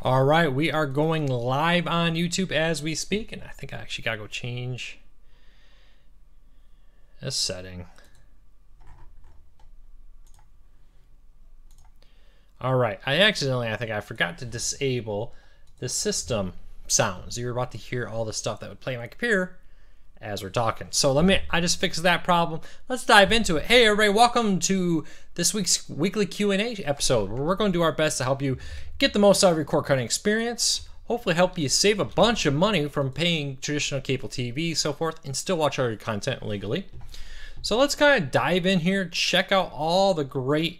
All right, we are going live on YouTube as we speak, and I think I actually gotta go change a setting. All right, I think I forgot to disable the system sounds. You're about to hear all the stuff that would play on my computer as we're talking. So I just fixed that problem. Let's dive into it. Hey everybody, welcome to this week's weekly Q&A episode, where we're going to do our best to help you get the most out of your cord cutting experience, hopefully help you save a bunch of money from paying traditional cable TV, so forth, and still watch all your content legally. So let's kind of dive in here, check out all the great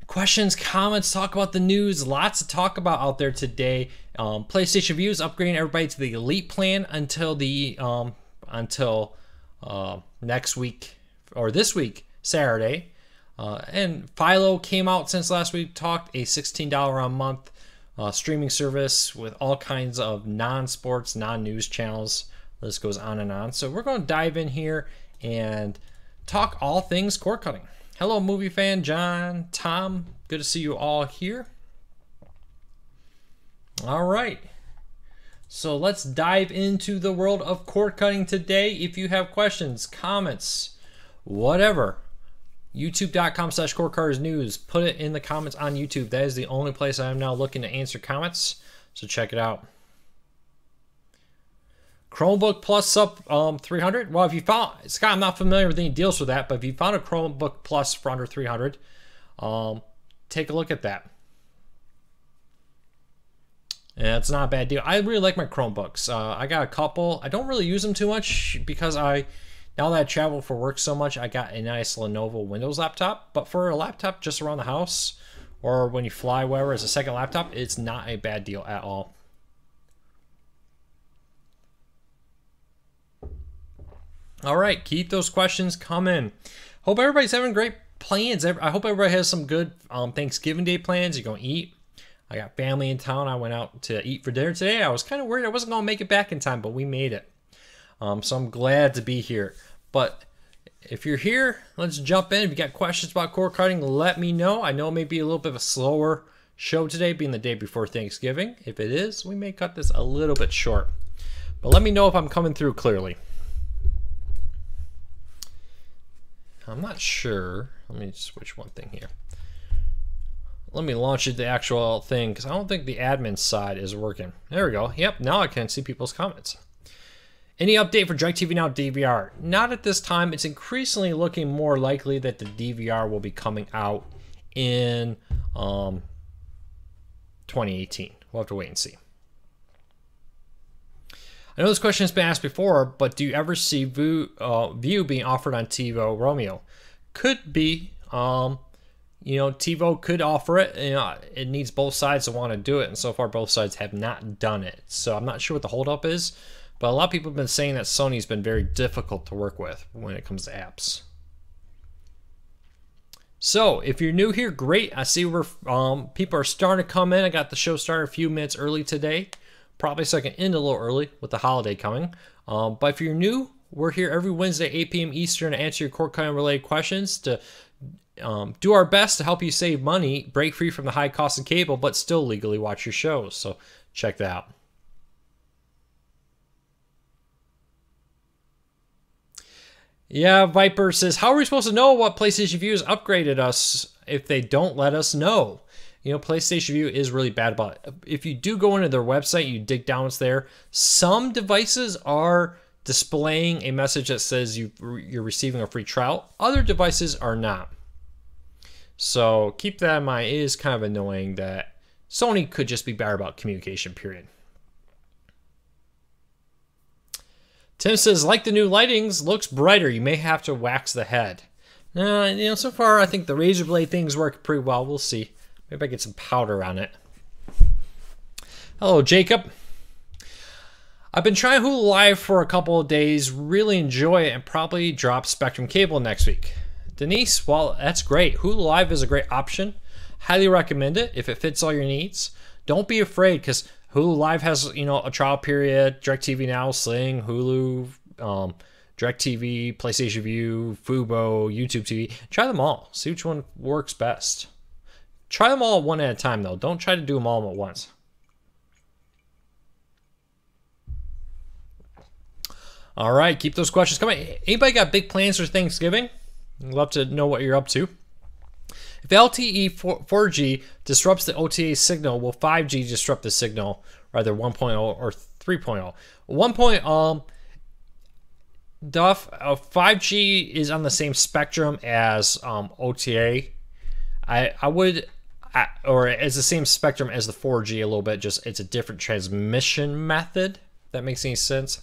questions, comments, talk about the news. Lots to talk about out there today. PlayStation Vue is upgrading everybody to the Elite plan until next week, or this week, Saturday. And Philo came out since last week, talked a $16 a month streaming service with all kinds of non-sports, non-news channels. This goes on and on. So we're going to dive in here and talk all things cord cutting. Hello, movie fan, John, Tom. Good to see you all here. All right. So let's dive into the world of cord cutting today. If you have questions, comments, whatever, youtube.com/cordcuttersnews. Put it in the comments on YouTube. That is the only place I am now looking to answer comments. So check it out. Chromebook Plus sub 300. Well, if you found, Scott, I'm not familiar with any deals for that, but if you found a Chromebook Plus for under 300, take a look at that. And it's not a bad deal. I really like my Chromebooks. I got a couple. I don't really use them too much because now that I travel for work so much, I got a nice Lenovo Windows laptop. But for a laptop just around the house, or when you fly, wherever, as a second laptop, it's not a bad deal at all. All right, keep those questions coming. Hope everybody's having great plans. I hope everybody has some good Thanksgiving Day plans. You're going to eat. I got family in town. I went out to eat for dinner today. I was kind of worried I wasn't going to make it back in time, but we made it. So I'm glad to be here. But if you're here, let's jump in. If you got questions about cord cutting, let me know. I know it may be a little bit of a slower show today, being the day before Thanksgiving. If it is, we may cut this a little bit short. But let me know if I'm coming through clearly. I'm not sure. Let me switch one thing here. Let me launch it the actual thing, because I don't think the admin side is working. There we go. Yep, now I can see people's comments. Any update for DirecTV Now DVR? Not at this time. It's increasingly looking more likely that the DVR will be coming out in 2018. We'll have to wait and see. I know this question has been asked before, but do you ever see Vue being offered on TiVo Romeo? Could be. TiVo could offer it. It needs both sides to want to do it, and so far both sides have not done it. So I'm not sure what the holdup is, but a lot of people have been saying that Sony's been very difficult to work with when it comes to apps. So if you're new here, great. I see where people are starting to come in. I got the show started a few minutes early today, probably so I can end a little early with the holiday coming. But if you're new, we're here every Wednesday, 8 p.m. Eastern, to answer your cord cutting related questions, to do our best to help you save money, break free from the high cost of cable, but still legally watch your shows. So check that out. Yeah, Viper says, how are we supposed to know what PlayStation Vue has upgraded us if they don't let us know? PlayStation Vue is really bad about it. If you do go into their website, you dig down, it's there. Some devices are displaying a message that says you're receiving a free trial. Other devices are not. So keep that in mind. It is kind of annoying that Sony could just be better about communication, period. Tim says, like the new lightings, looks brighter. You may have to wax the head. So far I think the razor blade things work pretty well. We'll see. Maybe I get some powder on it. Hello, Jacob. I've been trying Hulu Live for a couple of days. Really enjoy it, and probably drop Spectrum Cable next week. Denise, well, that's great. Hulu Live is a great option. Highly recommend it if it fits all your needs. Don't be afraid, because Hulu Live has, a trial period. DirecTV Now, Sling, Hulu, DirecTV, PlayStation Vue, Fubo, YouTube TV. Try them all. See which one works best. Try them all one at a time, though. Don't try to do them all at once. All right, keep those questions coming. Anybody got big plans for Thanksgiving? I'd love to know what you're up to. If LTE 4G disrupts the OTA signal, will 5G disrupt the signal, either 1.0 or 3.0? 1.0, 5G is on the same spectrum as OTA. Or it's the same spectrum as the 4G a little bit, just it's a different transmission method. If that makes any sense.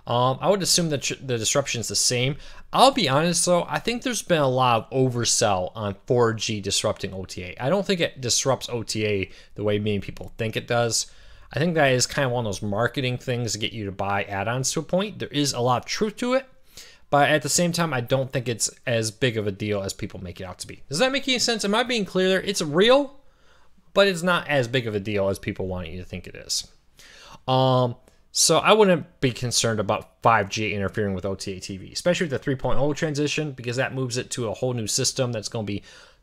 I would assume that the disruption is the same. I'll be honest though, I think there's been a lot of oversell on 4G disrupting OTA. I don't think it disrupts OTA the way many people think it does. I think that is kind of one of those marketing things to get you to buy add-ons to a point. There is a lot of truth to it, but at the same time, I don't think it's as big of a deal as people make it out to be. Does that make any sense? Am I being clear there? It's real, but it's not as big of a deal as people want you to think it is. So I wouldn't be concerned about 5G interfering with OTA TV, especially with the 3.0 transition, because that moves it to a whole new system that's going to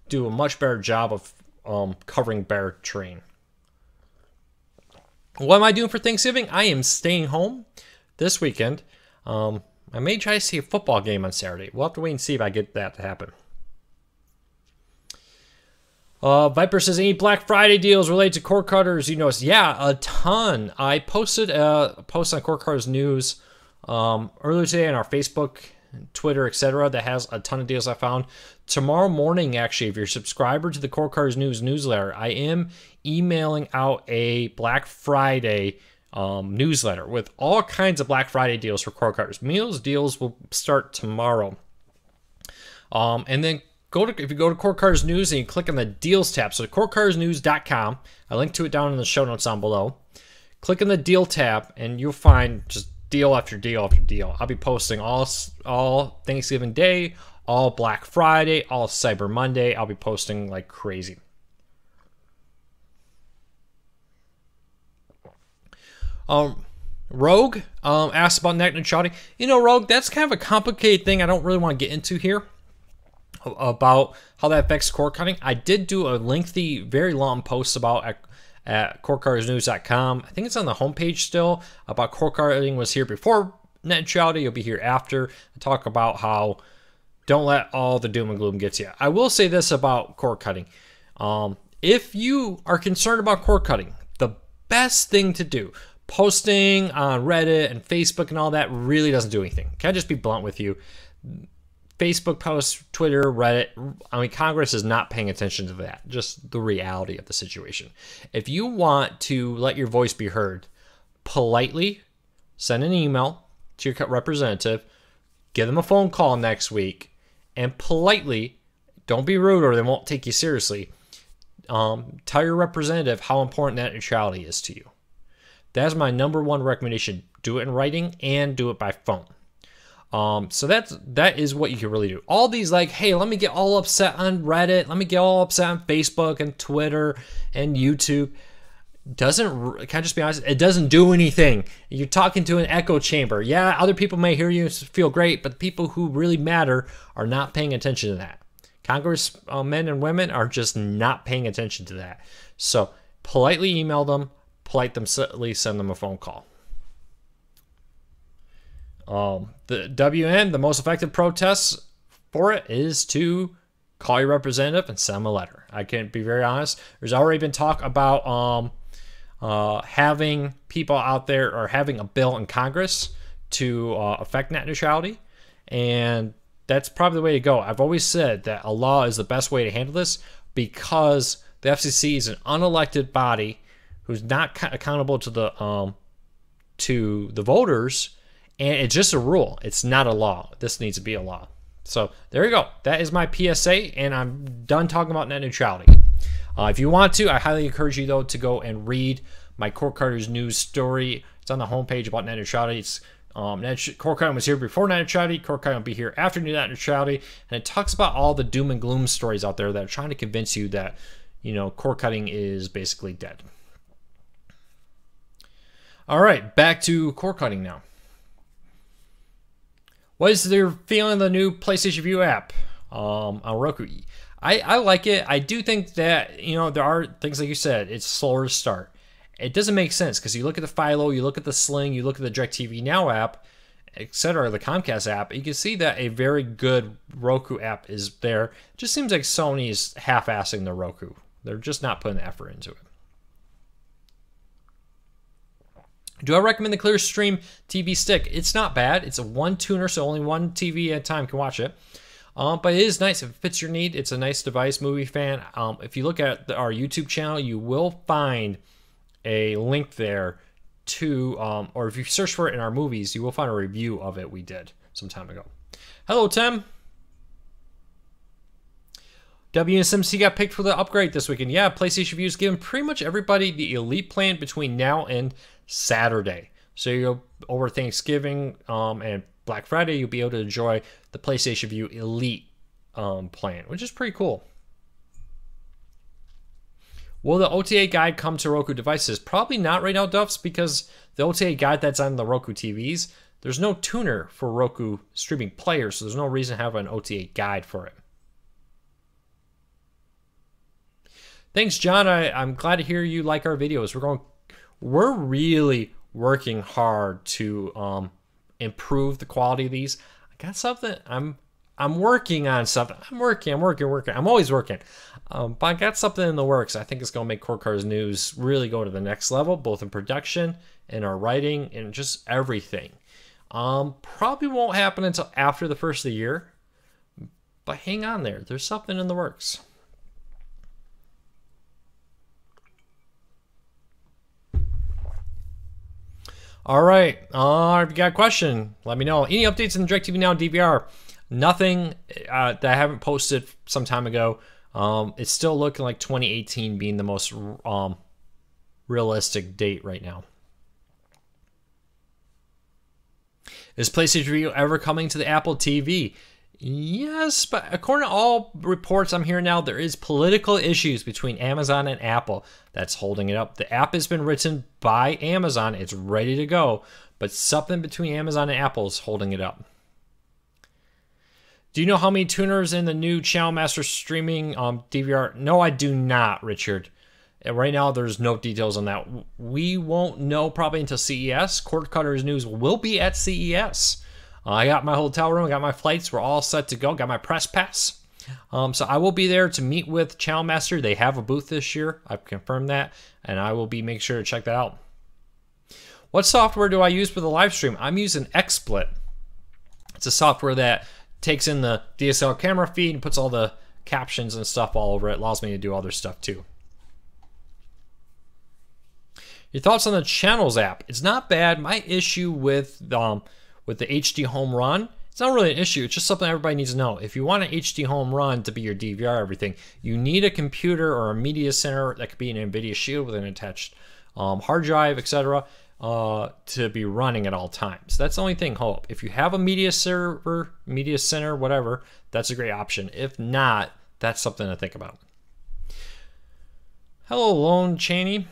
do a much better job of covering better terrain. What am I doing for Thanksgiving? I am staying home this weekend. I may try to see a football game on Saturday. We'll have to wait and see if I get that to happen. Viper says, any Black Friday deals related to cord cutters you noticed? Yeah, a ton. I posted a post on Cord Cutters News earlier today on our Facebook, Twitter, etc. that has a ton of deals I found. Tomorrow morning, actually, if you're a subscriber to the Cord Cutters News newsletter, I am emailing out a Black Friday newsletter with all kinds of Black Friday deals for cord cutters. Meals deals will start tomorrow. And then if you go to Cord Cutters News and you click on the deals tab, so cordcuttersnews.com, I link to it down in the show notes down below. Click on the deal tab and you'll find just deal after deal after deal. I'll be posting all Thanksgiving Day, all Black Friday, all Cyber Monday. I'll be posting like crazy. Rogue asked about net neutrality. You know, Rogue, that's kind of a complicated thing I don't really want to get into here about how that affects cord cutting. I did do a lengthy, very long post about at cordcuttersnews.com. I think it's on the homepage still, about cord cutting was here before net neutrality. You'll be here after. I talk about how don't let all the doom and gloom get to you. I will say this about cord cutting. If you are concerned about cord cutting, the best thing to do, posting on Reddit and Facebook and all that really doesn't do anything. Can I just be blunt with you? Facebook posts, Twitter, Reddit, I mean, Congress is not paying attention to that. Just the reality of the situation. If you want to let your voice be heard, politely send an email to your representative, give them a phone call next week, and politely, don't be rude or they won't take you seriously, tell your representative how important net neutrality is to you. That's my number one recommendation. Do it in writing and do it by phone. So that is what you can really do. All these like, hey, let me get all upset on Reddit. Let me get all upset on Facebook and Twitter and YouTube. Can I just be honest? It doesn't do anything. You're talking to an echo chamber. Yeah, other people may hear you feel great, but the people who really matter are not paying attention to that. Congress men and women are just not paying attention to that. So politely email them, politely send them a phone call. The WN, the most effective protest for it is to call your representative and send them a letter. I can be very honest. There's already been talk about having people out there or having a bill in Congress to affect net neutrality, and that's probably the way to go. I've always said that a law is the best way to handle this because the FCC is an unelected body who's not accountable to the voters. And it's just a rule. It's not a law. This needs to be a law. So there you go. That is my PSA, and I'm done talking about net neutrality. If you want to, I highly encourage you, though, to go and read my Cord Cutters News story. It's on the homepage about net neutrality. It's cord cutting was here before net neutrality. Cord cutting will be here after net neutrality. And it talks about all the doom and gloom stories out there that are trying to convince you that, you know, cord cutting is basically dead. All right, back to cord cutting now. What is your feeling of the new PlayStation Vue app on Roku? I like it. I do think that, you know, there are things like you said, it's slower to start. It doesn't make sense because you look at the Philo, you look at the Sling, you look at the DirecTV Now app, etc., the Comcast app, you can see that a very good Roku app is there. It just seems like Sony is half-assing the Roku. They're just not putting the effort into it. Do I recommend the Clearstream TV stick? It's not bad. It's a one tuner, so only one TV at a time can watch it. But it is nice. If it fits your need, it's a nice device, movie fan. If you look at our YouTube channel, you will find a link there to, or if you search for it in our movies, you will find a review of it we did some time ago. Hello, Tim. WSMC got picked for the upgrade this weekend. Yeah, PlayStation View is giving pretty much everybody the Elite plan between now and Saturday. So you'll, over Thanksgiving and Black Friday, you'll be able to enjoy the PlayStation View Elite plan, which is pretty cool. Will the OTA guide come to Roku devices? Probably not right now, Duffs, because the OTA guide that's on the Roku TVs, there's no tuner for Roku streaming players, so there's no reason to have an OTA guide for it. Thanks, John. I'm glad to hear you like our videos. We're really working hard to improve the quality of these. I got something. I'm working on something. I'm working. I'm always working. But I got something in the works. I think it's going to make Court Cars News really go to the next level, both in production and our writing and just everything. Probably won't happen until after the first of the year, but hang on there. There's something in the works. All right. If you got a question, let me know. Any updates in the DirecTV Now DVR? Nothing that I haven't posted some time ago. It's still looking like 2018 being the most realistic date right now. Is PlayStation View ever coming to the Apple TV? Yes, but according to all reports I'm hearing now, there is political issues between Amazon and Apple that's holding it up. The app has been written by Amazon. It's ready to go, but something between Amazon and Apple is holding it up. Do you know how many tuners in the new Channel Master streaming DVR? No, I do not, Richard. Right now, there's no details on that. We won't know probably until CES. Cord Cutters News will be at CES. I got my hotel room, I got my flights, we're all set to go, got my press pass. So I will be there to meet with Channel Master. They have a booth this year, I've confirmed that, and I will be make sure to check that out. What software do I use for the live stream? I'm using XSplit. It's a software that takes in the DSLR camera feed and puts all the captions and stuff all over it. Allows me to do other stuff too. Your thoughts on the Channels app? It's not bad. My issue with the HD home run, it's not really an issue. It's just something everybody needs to know. If you want an HD home run to be your DVR everything, you need a computer or a media center that could be an NVIDIA Shield with an attached hard drive, etc. To be running at all times. That's the only thing. Hope if you have a media server, media center, whatever, that's a great option. If not, that's something to think about. Hello, Lone Cheney.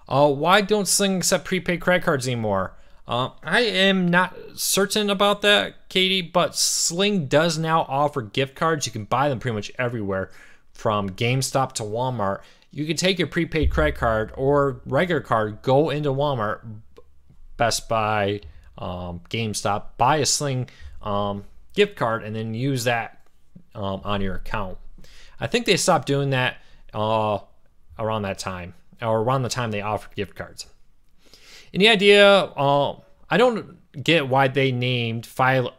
Why don't Sling accept prepaid credit cards anymore? I am not certain about that, Katie, but Sling does now offer gift cards. You can buy them pretty much everywhere, from GameStop to Walmart. You can take your prepaid credit card or regular card, go into Walmart, Best Buy, GameStop, buy a Sling gift card, and then use that on your account. I think they stopped doing that around that time, or around the time they offered gift cards. Any idea? I don't get why they named Philo.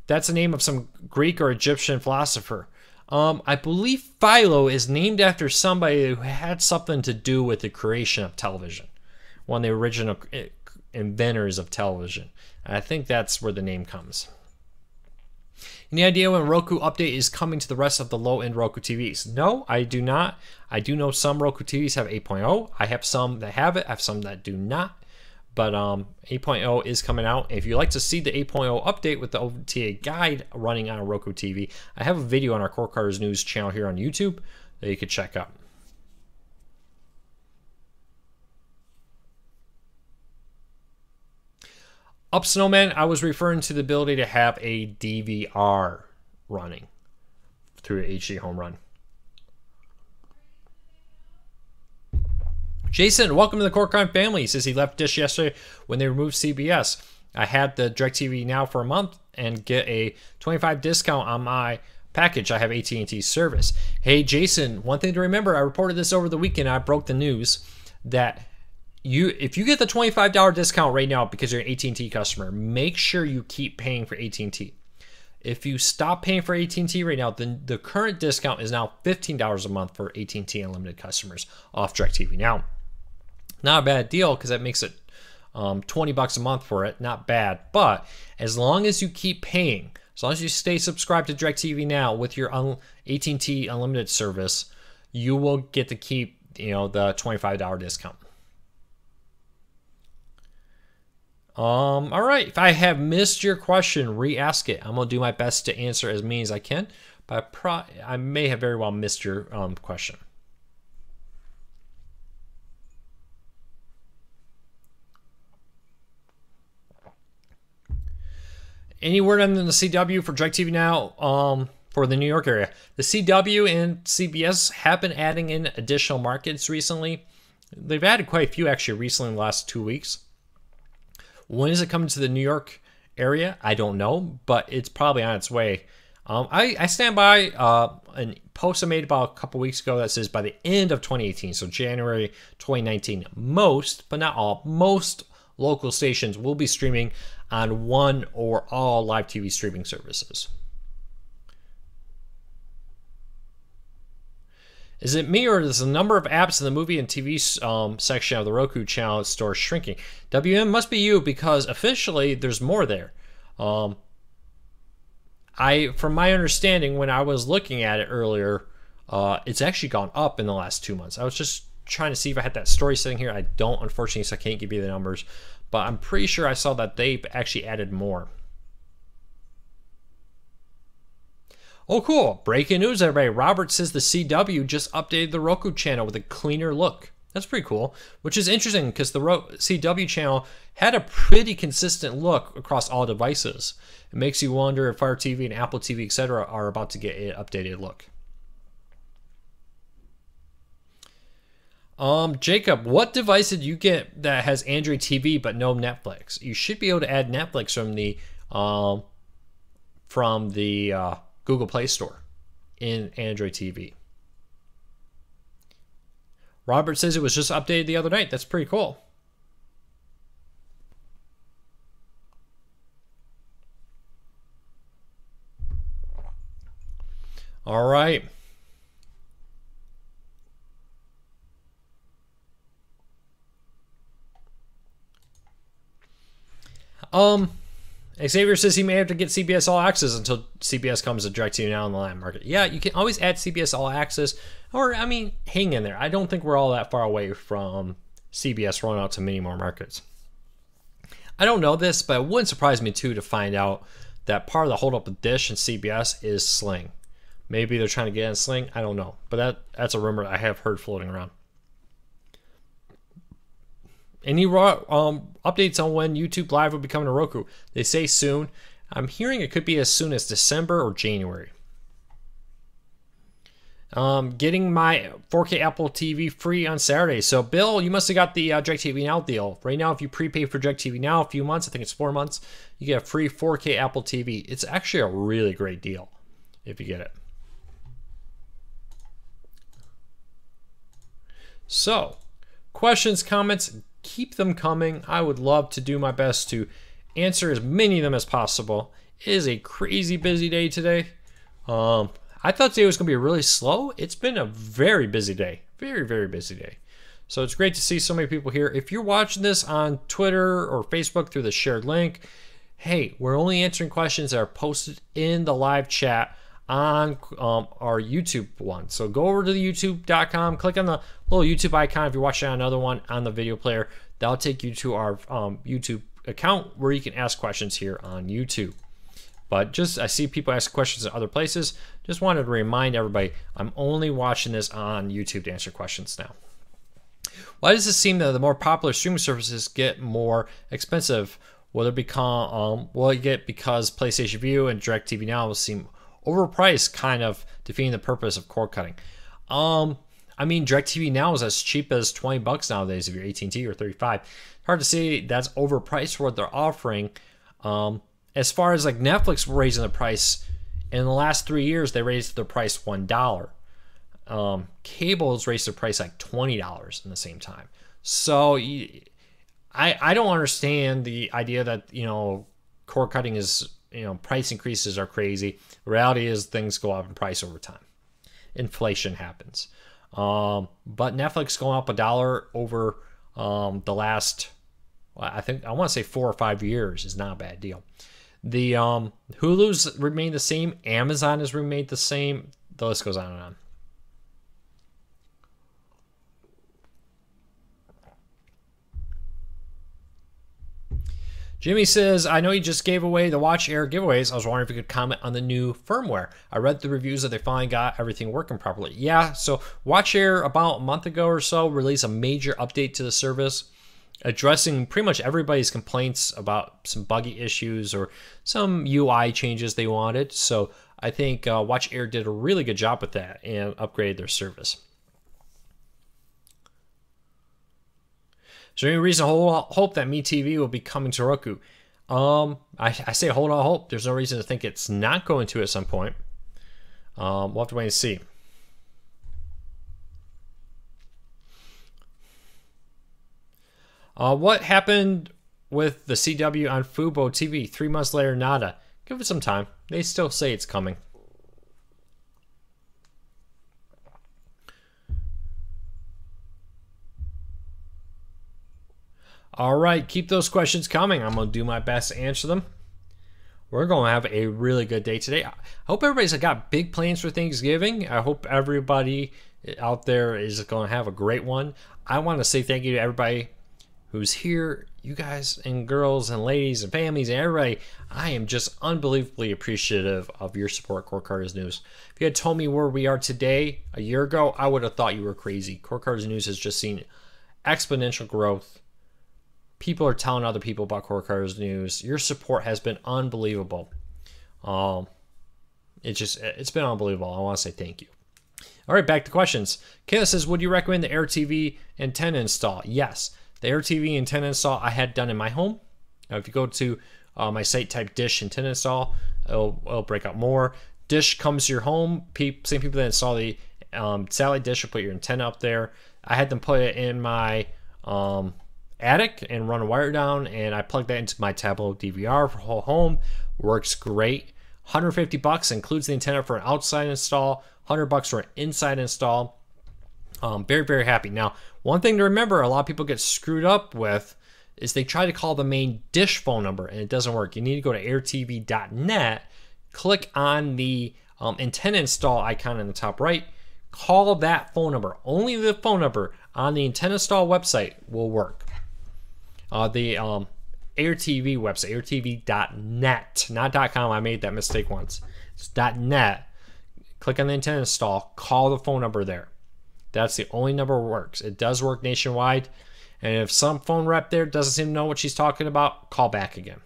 That's the name of some Greek or Egyptian philosopher. I believe Philo is named after somebody who had something to do with the creation of television. One of the original inventors of television. I think that's where the name comes. Any idea when Roku Update is coming to the rest of the low-end Roku TVs? No, I do not. I do know some Roku TVs have 8.0. I have some that have it. I have some that do not. But 8.0 is coming out. If you'd like to see the 8.0 update with the OTA guide running on a Roku TV, I have a video on our Court Cars News channel here on YouTube that you could check out. Up Snowman, I was referring to the ability to have a DVR running through HD home run. Jason, welcome to the Cord Cutting family. He says he left Dish yesterday when they removed CBS. I had the DirecTV Now for a month and get a 25% discount on my package. I have AT&T service. Hey, Jason, one thing to remember, I reported this over the weekend. I broke the news that if you get the $25 discount right now because you're an AT&T customer, make sure you keep paying for AT&T. If you stop paying for AT&T right now, then the current discount is now $15 a month for AT&T Unlimited customers off DirecTV Now. Not a bad deal because that makes it $20 a month for it. Not bad. But as long as you keep paying, as long as you stay subscribed to DirecTV Now with your AT&T Unlimited service, you will get to keep the $25 discount. All right. If I have missed your question, re-ask it. I'm going to do my best to answer as many as I can, but I may have very well missed your question. Any word on the CW for DirecTV Now for the New York area? The CW and CBS have been adding in additional markets recently. They've added quite a few actually recently in the last 2 weeks. When is it coming to the New York area? I don't know, but it's probably on its way. I stand by a post I made about a couple weeks ago that says by the end of 2018, so January 2019, most, but not all, most local stations will be streaming on one or all live TV streaming services. Is it me, or is the number of apps in the movie and TV section of the Roku channel store shrinking? WM, must be you, because officially there's more there. From my understanding, when I was looking at it earlier, it's actually gone up in the last 2 months. I was just trying to see if I had that story sitting here. I don't, unfortunately, so I can't give you the numbers. But I'm pretty sure I saw that they actually added more. Oh, cool. Breaking news, everybody. Robert says the CW just updated the Roku channel with a cleaner look. That's pretty cool, which is interesting because the CW channel had a pretty consistent look across all devices. It makes you wonder if Fire TV and Apple TV, etc. are about to get an updated look. Jacob, what device did you get that has Android TV but no Netflix? You should be able to add Netflix from the Google Play Store in Android TV. Robert says it was just updated the other night. That's pretty cool. All right. Xavier says he may have to get CBS All Access until CBS comes to DirecTV Now in the Latin market. Yeah, you can always add CBS All Access, or, I mean, hang in there. I don't think we're all that far away from CBS rolling out to many more markets. I don't know this, but it wouldn't surprise me, too, to find out that part of the holdup with Dish and CBS is Sling. Maybe they're trying to get in Sling. I don't know. But that's a rumor I have heard floating around. Any updates on when YouTube Live will be coming to Roku? They say soon. I'm hearing it could be as soon as December or January. Getting my 4K Apple TV free on Saturday. So, Bill, you must have got the DirecTV Now deal. Right now, if you prepay for DirecTV Now a few months, I think it's 4 months, you get a free 4K Apple TV. It's actually a really great deal if you get it. So, questions, comments, keep them coming. I would love to do my best to answer as many of them as possible. It is a crazy busy day today. I thought today was going to be really slow. It's been a very busy day. Very, very busy day. So it's great to see so many people here. If you're watching this on Twitter or Facebook through the shared link, hey, we're only answering questions that are posted in the live chat on our YouTube one. So go over to the youtube.com, click on the little YouTube icon if you're watching on another one on the video player. That'll take you to our YouTube account where you can ask questions here on YouTube. But I see people ask questions in other places. Just wanted to remind everybody, I'm only watching this on YouTube to answer questions now. Why does it seem that the more popular streaming services get more expensive? Will it get because PlayStation View and DirecTV Now will seem overpriced, kind of defeating the purpose of cord cutting? I I mean, DirecTV Now is as cheap as $20 nowadays if you're AT&T, or 35. Hard to say that's overpriced for what they're offering. As far as like Netflix raising the price, in the last 3 years they raised the price $1. Cable's raised the price like $20 in the same time. So I don't understand the idea that, you know, cord cutting is, you know, price increases are crazy. The reality is things go up in price over time. Inflation happens. But Netflix going up $1 over the last, I think, I want to say 4 or 5 years is not a bad deal. The Hulu's remained the same. Amazon has remained the same. The list goes on and on. Jimmy says, I know you just gave away the Watch Air giveaways. I was wondering if you could comment on the new firmware. I read the reviews that they finally got everything working properly. Yeah, so Watch Air about a month ago or so released a major update to the service, addressing pretty much everybody's complaints about some buggy issues or some UI changes they wanted. So I think Watch Air did a really good job with that and upgraded their service. Is there any reason to hope that MeTV will be coming to Roku? I say hold on hope. There's no reason to think it's not going to at some point. We'll have to wait and see. What happened with the CW on Fubo TV? 3 months later, nada. Give it some time. They still say it's coming. All right, keep those questions coming. I'm going to do my best to answer them. We're going to have a really good day today. I hope everybody's got big plans for Thanksgiving. I hope everybody out there is going to have a great one. I want to say thank you to everybody who's here, you guys and girls and ladies and families and everybody. I am just unbelievably appreciative of your support, Cord Cutters News. If you had told me where we are today a year ago, I would have thought you were crazy. Cord Cutters News has just seen exponential growth. People are telling other people about Cord Cutters News. Your support has been unbelievable. It's been unbelievable. I want to say thank you. All right, back to questions. Kayla says, would you recommend the Air TV antenna install? Yes. The Air TV antenna install I had done in my home. Now, if you go to my site, type Dish antenna install, it'll break out more. Dish comes to your home. Same people that install the satellite dish will put your antenna up there. I had them put it in my attic and run a wire down, and I plugged that into my Tablo DVR for whole home. Works great. $150 includes the antenna for an outside install, $100 for an inside install. Very, very happy. Now, one thing to remember, a lot of people get screwed up with is they try to call the main Dish phone number, and it doesn't work. You need to go to airtv.net, click on the antenna install icon in the top right, call that phone number. Only the phone number on the antenna install website will work. The AirTV website, airtv.net, not .com. I made that mistake once. It's .net. Click on the antenna install, call the phone number there. That's the only number that works. It does work nationwide. And if some phone rep there doesn't seem to know what she's talking about, call back again.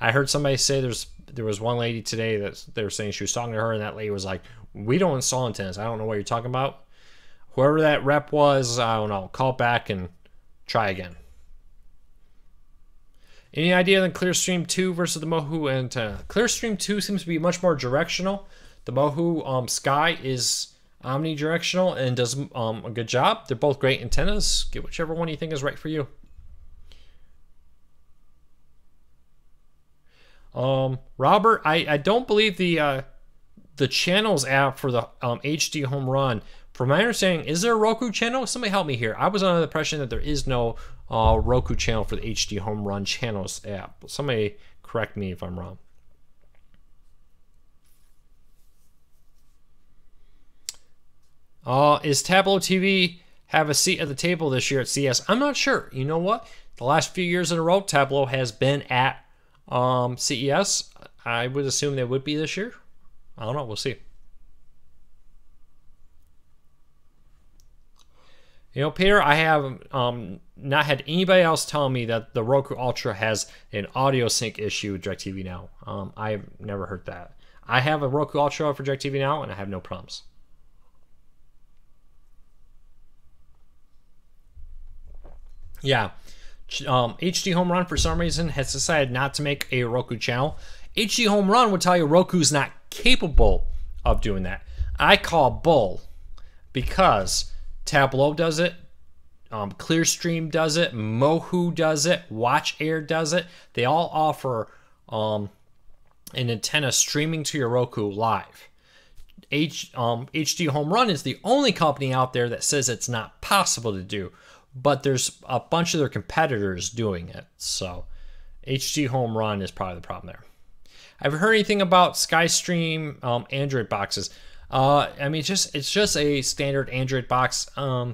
I heard somebody say there was one lady today that they were saying she was talking to her, and that lady was like, we don't install antennas. I don't know what you're talking about. Whoever that rep was, I don't know. Call back and try again. Any idea on Clearstream 2 versus the Mohu antenna? Clearstream 2 seems to be much more directional. The Mohu Sky is omnidirectional and does a good job. They're both great antennas. Get whichever one you think is right for you. Robert, I don't believe the channels app for the HD Home Run. From my understanding, is there a Roku channel? Somebody help me here. I was under the impression that there is no Roku channel for the HD Home Run channels app. Somebody correct me if I'm wrong. Is Tablo TV have a seat at the table this year at CES? I'm not sure. You know what? The last few years in a row, Tablo has been at CES. I would assume they would be this year. I don't know. We'll see. You know, Peter, I have not had anybody else tell me that the Roku Ultra has an audio sync issue with DirecTV Now. I've never heard that. I have a Roku Ultra for DirecTV Now, and I have no problems. Yeah. HD Home Run, for some reason, has decided not to make a Roku channel. HD Home Run would tell you Roku's not capable of doing that. I call bull because Tableau does it, Clearstream does it, Mohu does it, WatchAir does it. They all offer an antenna streaming to your Roku live. HD Home Run is the only company out there that says it's not possible to do, but there's a bunch of their competitors doing it. So HD Home Run is probably the problem there. Have you heard anything about SkyStream Android boxes? I mean, it's just a standard Android box. I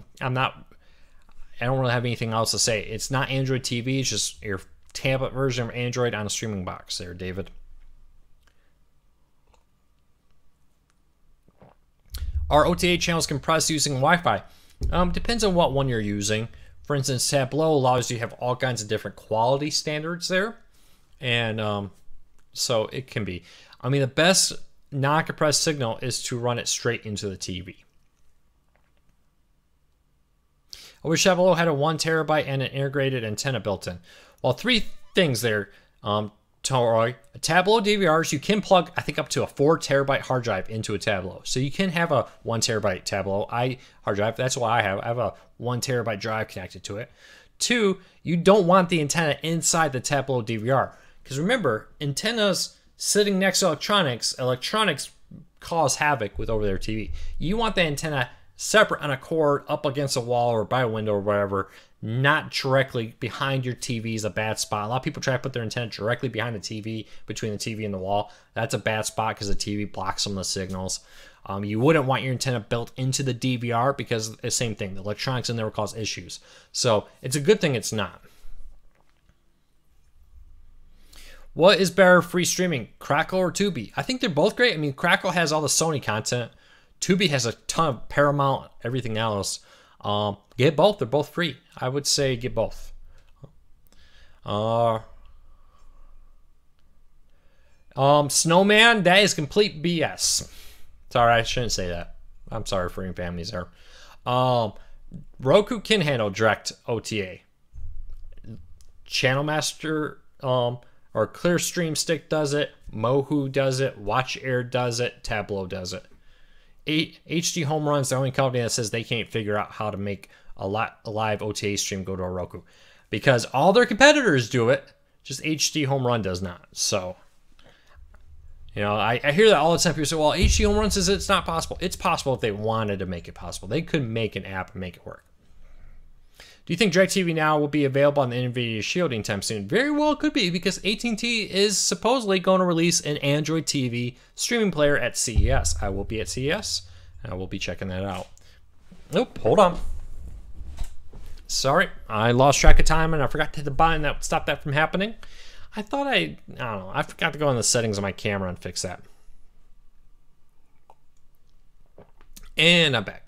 don't really have anything else to say. It's not Android TV. It's just your tablet version of Android on a streaming box there, David. Are OTA channels compressed using Wi-Fi? Depends on what one you're using. For instance, Tableau allows you to have all kinds of different quality standards there. And so it can be. I mean, the best non-compressed signal is to run it straight into the TV. I wish Tableau had a 1 terabyte and an integrated antenna built in. Well, 3 things there, Troy. Tableau DVRs, you can plug, I think, up to a 4 terabyte hard drive into a Tableau. So you can have a 1 terabyte Tableau hard drive. That's what I have. I have a 1 terabyte drive connected to it. 2, you don't want the antenna inside the Tableau DVR. Because remember, antennas sitting next to electronics cause havoc with over-the-air TV. You want the antenna separate on a cord up against a wall or by a window or whatever, not directly behind your TV is a bad spot. A lot of people try to put their antenna directly behind the TV, between the TV and the wall. That's a bad spot because the TV blocks some of the signals. You wouldn't want your antenna built into the DVR because the same thing. The electronics in there will cause issues. So it's a good thing it's not. What is better free streaming, Crackle or Tubi? I think they're both great. I mean, Crackle has all the Sony content. Tubi has a ton of Paramount, everything else. Get both. They're both free. I would say get both. Snowman, that is complete BS. Sorry, I shouldn't say that. I'm sorry for any families there. Roku can handle direct OTA. Channel Master or Clearstream Stick does it. Mohu does it. WatchAir does it. Tableau does it. HD Home Run's the only company that says they can't figure out how to make a live OTA stream go to a Roku, because all their competitors do it, just HD Home Run does not. So, you know, I hear that all the time. People say, well, HD Home Run says it's not possible. It's possible if they wanted to make it possible. They could make an app and make it work. Do you think DirecTV Now will be available on the NVIDIA Shield anytime soon? Very well could be, because AT&T is supposedly going to release an Android TV streaming player at CES. I will be at CES, and I will be checking that out. Nope, hold on. Sorry, I lost track of time, and I forgot to hit the button that would stop that from happening. I thought I don't know, I forgot to go in the settings of my camera and fix that. And I'm back.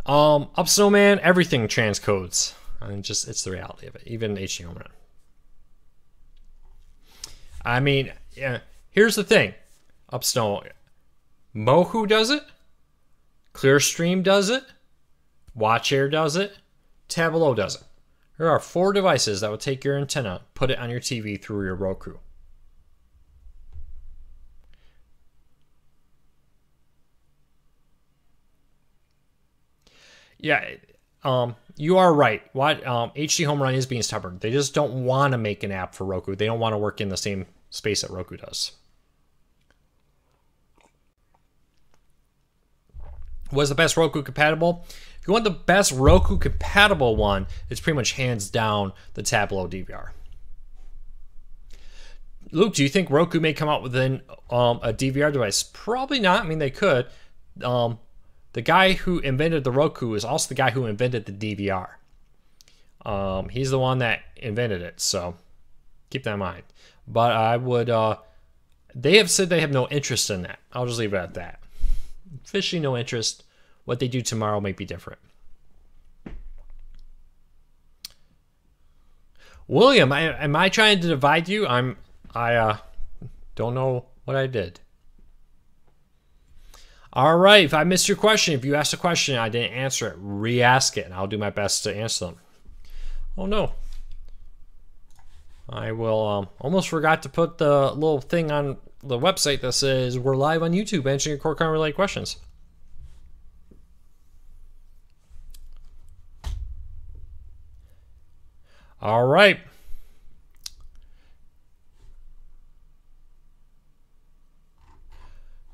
Up Snowman, everything transcodes. I mean, it's the reality of it. Even HD Home Run. I mean, yeah, here's the thing. Up Snow, Mohu does it. Clearstream does it. WatchAir does it. Tableau does it. There are 4 devices that will take your antenna, put it on your TV through your Roku. Yeah, you are right. HD Home Run is being stubborn. They just don't want to make an app for Roku. They don't want to work in the same space that Roku does. Was the best Roku compatible? If you want the best Roku compatible one, it's pretty much hands down the Tableau DVR. Luke, do you think Roku may come out with a DVR device? Probably not. I mean, they could. The guy who invented the Roku is also the guy who invented the DVR. He's the one that invented it, so keep that in mind. But I would, they have said they have no interest in that. I'll just leave it at that. Officially no interest. What they do tomorrow might be different. William, am I trying to divide you? I don't know what I did. All right, if I missed your question, if you asked a question and I didn't answer it, re-ask it, and I'll do my best to answer them. Oh no. I will, almost forgot to put the little thing on the website that says we're live on YouTube answering your Core Counter related questions. All right.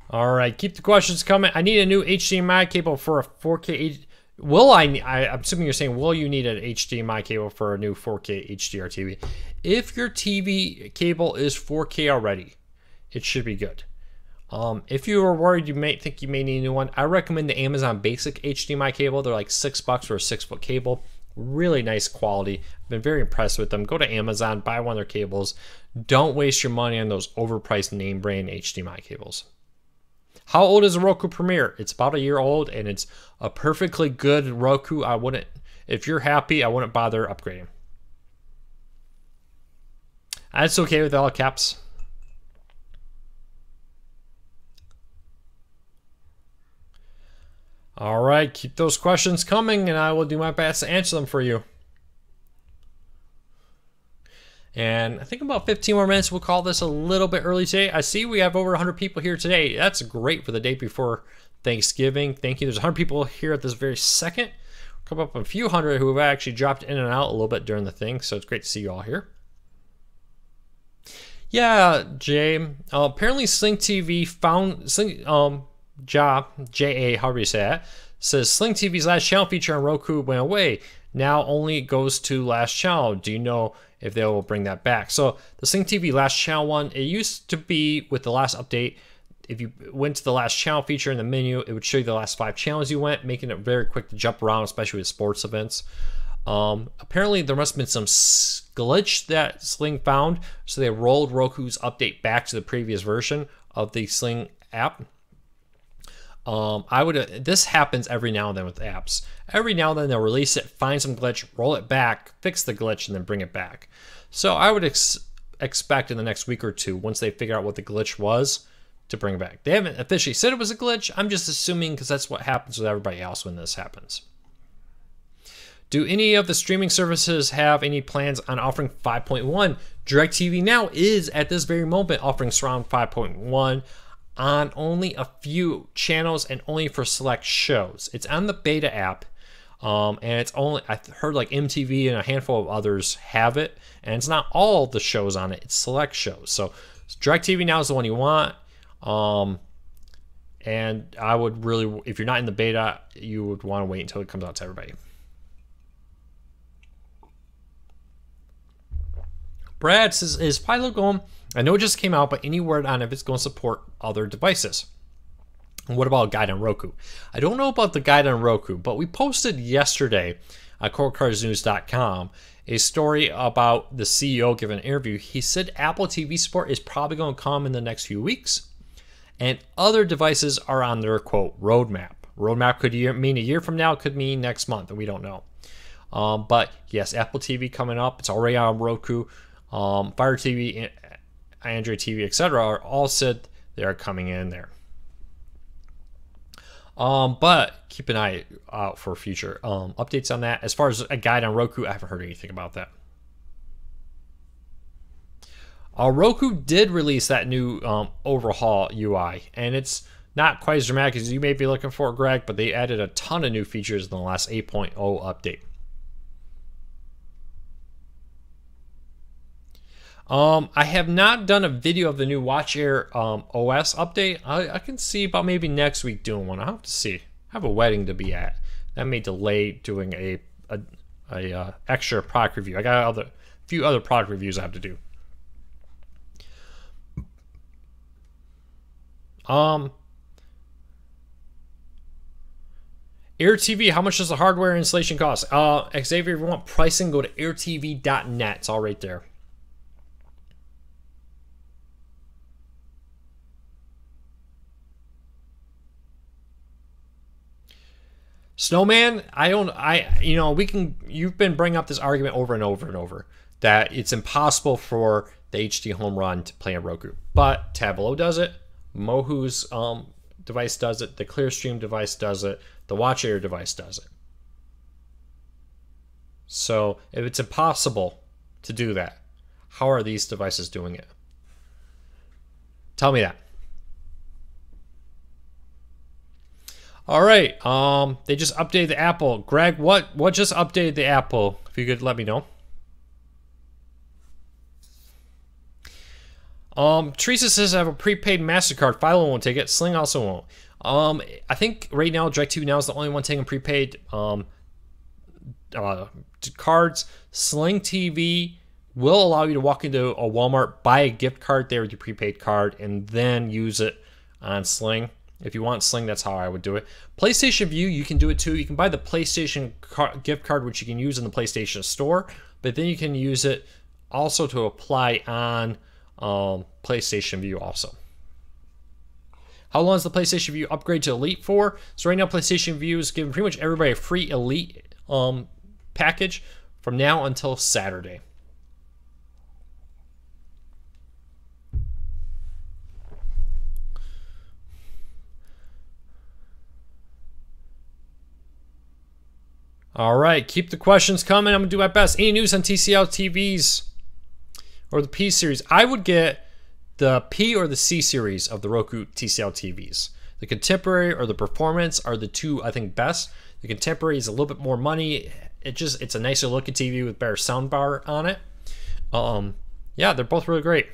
All right, keep the questions coming. I need a new HDMI cable for a 4K. I'm assuming you're saying, will you need an HDMI cable for a new 4K HDR TV? If your TV cable is 4K already, it should be good. If you are worried you may think you may need a new one, I recommend the Amazon Basic HDMI cable. They're like $6 for a 6-foot cable. Really nice quality. I've been very impressed with them. Go to Amazon, buy one of their cables. Don't waste your money on those overpriced name brand HDMI cables. How old is a Roku Premier? It's about a year old, and it's a perfectly good Roku. If you're happy, I wouldn't bother upgrading. That's okay with all caps. All right, keep those questions coming, and I will do my best to answer them for you. And I think about 15 more minutes, we'll call this a little bit early today. I see we have over 100 people here today. That's great for the day before Thanksgiving. Thank you. There's 100 people here at this very second. Come up a few hundred who have actually dropped in and out a little bit during the thing, so it's great to see you all here. Yeah, Jay. Apparently Sling TV found J-A, however you say that, says Sling TV's last channel feature on Roku went away. Now only goes to last channel. Do you know if they will bring that back? So the Sling TV last channel one, it used to be with the last update, if you went to the last channel feature in the menu, it would show you the last 5 channels you went, making it very quick to jump around, especially with sports events. Apparently there must have been some glitch that Sling found, so they rolled Roku's update back to the previous version of the Sling app. This happens every now and then with apps. Every now and then they'll release it, find some glitch, roll it back, fix the glitch, and then bring it back. So I would expect in the next week or two, once they figure out what the glitch was, to bring it back. They haven't officially said it was a glitch. I'm just assuming because that's what happens with everybody else when this happens. Do any of the streaming services have any plans on offering 5.1? DirecTV Now is at this very moment offering Surround 5.1 on only a few channels and only for select shows. It's on the beta app, and it's only, I heard like MTV and a handful of others have it, and it's not all the shows on it, it's select shows. So DirecTV Now is the one you want, and I would really, if you're not in the beta, you would want to wait until it comes out to everybody. Brad says, is Pilot going? I know it just came out, but any word on if it's going to support other devices? And what about a guide on Roku? I don't know about the guide on Roku, but we posted yesterday at CoreCarsNews.com a story about the CEO giving an interview. He said Apple TV support is probably going to come in the next few weeks, and other devices are on their, quote, roadmap. Roadmap could mean a year from now, could mean next month, and we don't know. But yes, Apple TV coming up. It's already on Roku. Fire TV, Android TV, etc. are all said they are coming in there. But keep an eye out for future updates on that. As far as a guide on Roku, I haven't heard anything about that. Roku did release that new overhaul UI, and it's not quite as dramatic as you may be looking for, Greg, but they added a ton of new features in the last 8.0 update. I have not done a video of the new Watch Air OS update. I can see about maybe next week doing one. I'll have to see. I have a wedding to be at. That may delay doing a extra product review. I got a few other product reviews I have to do. AirTV, how much does the hardware installation cost? Xavier, if you want pricing, go to airtv.net. It's all right there. Snowman, you've been bringing up this argument over and over and over that it's impossible for the HD Home Run to play on Roku, but Tableau does it. Mohu's device does it, the Clearstream device does it, the WatchAir device does it. So if it's impossible to do that, how are these devices doing it? Tell me that. All right, they just updated the Apple. Greg, what just updated the Apple? If you could let me know. Teresa says I have a prepaid MasterCard. Philo won't take it. Sling also won't. I think right now DirecTV Now is the only one taking prepaid cards. Sling TV will allow you to walk into a Walmart, buy a gift card there with your prepaid card, and then use it on Sling. If you want Sling, that's how I would do it. PlayStation Vue, you can do it too. You can buy the PlayStation gift card, which you can use in the PlayStation Store, but then you can use it also to apply on PlayStation Vue also. How long is the PlayStation Vue upgrade to Elite for? So right now, PlayStation Vue is giving pretty much everybody a free Elite package from now until Saturday. All right, keep the questions coming. I'm going to do my best. Any news on TCL TVs or the P series? I would get the P or the C series of the Roku TCL TVs. The Contemporary or the Performance are the two I think best. The Contemporary is a little bit more money. It's a nicer looking TV with better soundbar on it. Yeah, they're both really great.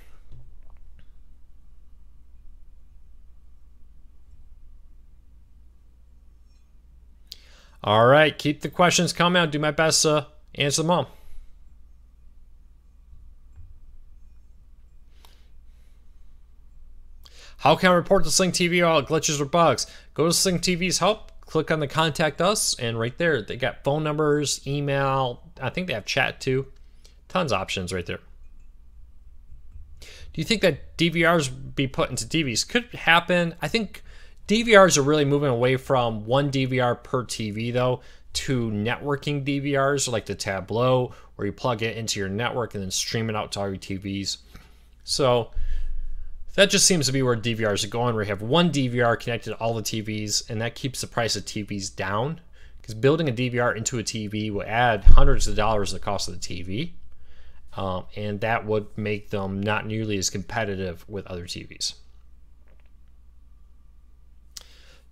All right, keep the questions coming. I'll do my best to answer them all. How can I report to Sling TV all glitches or bugs? Go to Sling TV's help, click on the contact us, and right there, they got phone numbers, email. I think they have chat too. Tons of options right there. Do you think that DVRs be put into TVs? Could happen. I think DVRs are really moving away from one DVR per TV, though, to networking DVRs, like the Tableau, where you plug it into your network and then stream it out to all your TVs. So that just seems to be where DVRs are going, where you have one DVR connected to all the TVs, and that keeps the price of TVs down. Because building a DVR into a TV will add hundreds of dollars to the cost of the TV, and that would make them not nearly as competitive with other TVs.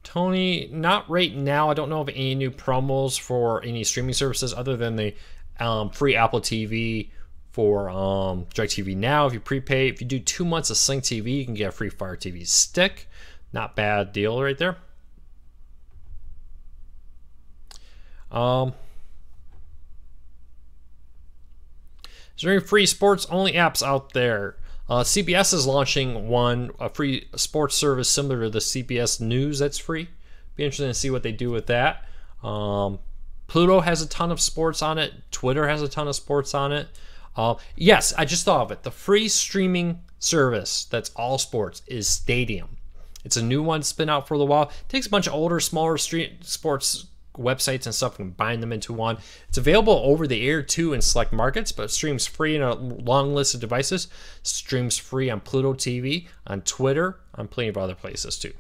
Tony, not right now. I don't know of any new promos for any streaming services other than the free Apple TV for DirecTV Now. If you prepay, if you do 2 months of Sling TV, you can get a free Fire TV stick. Not bad deal right there. Is there any free sports only apps out there? CBS is launching a free sports service similar to the CBS News that's free. Be interesting to see what they do with that. Pluto has a ton of sports on it. Twitter has a ton of sports on it. Yes, I just thought of it. The free streaming service that's all sports is Stadium. It's a new one, it's been out for a little while. It takes a bunch of older, smaller sports websites and stuff and combine them into one. It's available over the air too in select markets, but it streams free in a long list of devices. Streams free on Pluto TV, on Twitter, on plenty of other places too.